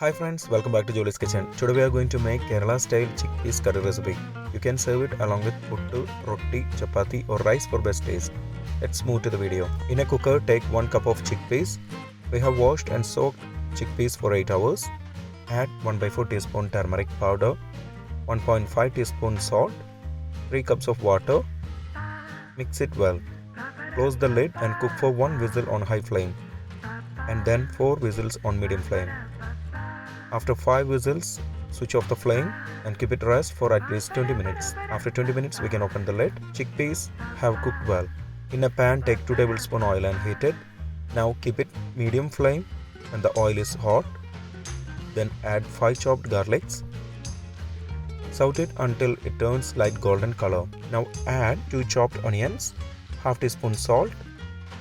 Hi friends, welcome back to Jolys kitchen. Today we are going to make Kerala style chickpeas curry recipe. You can serve it along with puttu, roti, chappathi or rice for best taste. Let's move to the video. In a cooker, take 1 cup of chickpeas. We have washed and soaked chickpeas for 8 hours. Add 1/4 teaspoon turmeric powder, 1.5 teaspoon salt, 3 cups of water. Mix it well. Close the lid and cook for 1 whistle on high flame and then 4 whistles on medium flame. After 5 whistles, switch off the flame and keep it rest for at least 20 minutes. After 20 minutes, we can open the lid. Chickpeas have cooked well. In a pan, take 2 tablespoons oil and heat it. Now keep it medium flame when the oil is hot. Then add 5 chopped garlics. Saute it until it turns light golden color. Now add 2 chopped onions, half teaspoon salt.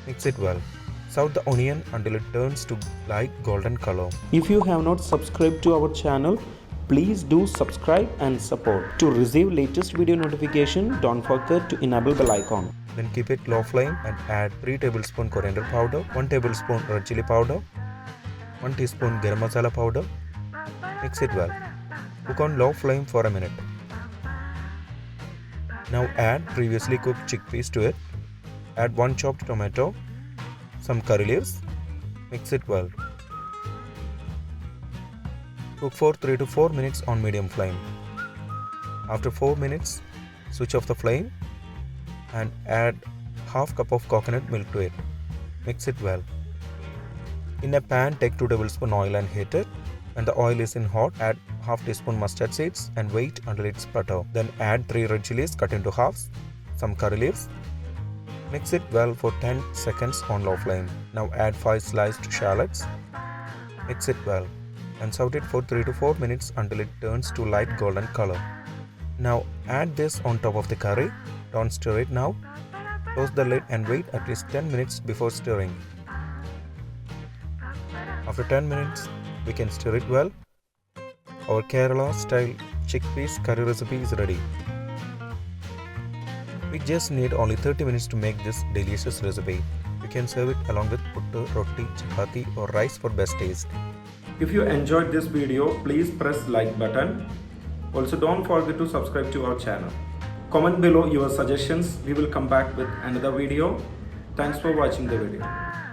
Mix it well. Saute the onion until it turns to light golden color. If you have not subscribed to our channel, please do subscribe and support. To receive latest video notification, don't forget to enable bell icon. Then keep it low flame and add 3 tablespoons coriander powder, 1 tablespoon red chili powder, 1 teaspoon garam masala powder. Mix it well. Cook on low flame for a minute. Now add previously cooked chickpeas to it. Add 1 chopped tomato, some curry leaves. Mix it well. Cook for 3 to 4 minutes on medium flame. After 4 minutes, switch off the flame and add half cup of coconut milk to it. Mix it well. In a pan, take 2 tablespoons oil and heat it. When the oil is in hot, add half teaspoon mustard seeds and wait until it sputter. Then add 3 red chilies cut into halves, some curry leaves. Mix it well for 10 seconds on low flame. Now add 5 sliced shallots. Mix it well and saute it for 3 to 4 minutes until it turns to light golden color. Now add this on top of the curry. Don't stir it now. Close the lid and wait at least 10 minutes before stirring. After 10 minutes, we can stir it well. Our Kerala style chickpeas curry recipe is ready. We just need only 30 minutes to make this delicious recipe. You can serve it along with puttu, roti, chappathi or rice for best taste. If you enjoyed this video, please press like button. Also don't forget to subscribe to our channel. Comment below your suggestions. We will come back with another video. Thanks for watching the video.